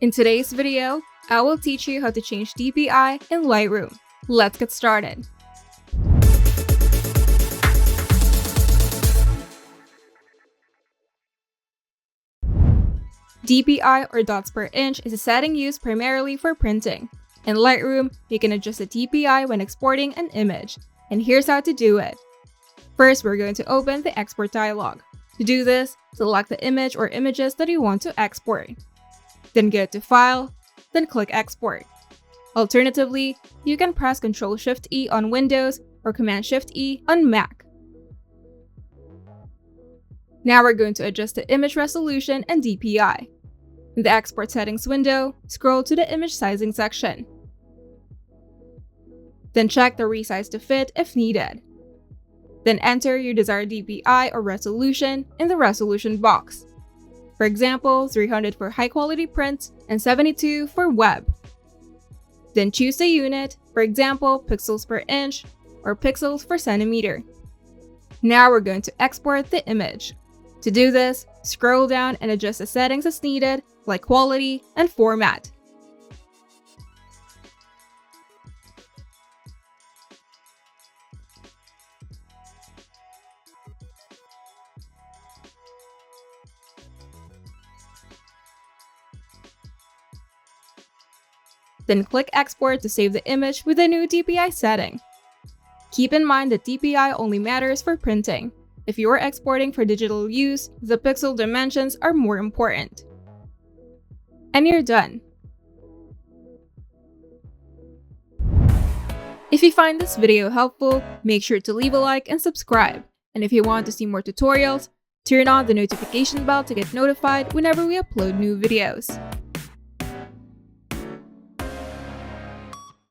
In today's video, I will teach you how to change DPI in Lightroom. Let's get started. DPI or dots per inch is a setting used primarily for printing. In Lightroom, you can adjust the DPI when exporting an image, and here's how to do it. First, we're going to open the export dialog. To do this, select the image or images that you want to export. Then go to File, then click Export. Alternatively, you can press Ctrl-Shift-E on Windows or Command-Shift-E on Mac. Now we're going to adjust the image resolution and DPI. In the Export Settings window, scroll to the Image Sizing section. Then check the Resize to Fit if needed. Then enter your desired DPI or resolution in the resolution box. For example, 300 for high-quality prints and 72 for web. Then choose the unit, for example, pixels per inch or pixels per centimeter. Now we're going to export the image. To do this, scroll down and adjust the settings as needed, like quality and format. Then click Export to save the image with a new DPI setting. Keep in mind that DPI only matters for printing. If you are exporting for digital use, the pixel dimensions are more important. And you're done. If you find this video helpful, make sure to leave a like and subscribe. And if you want to see more tutorials, turn on the notification bell to get notified whenever we upload new videos.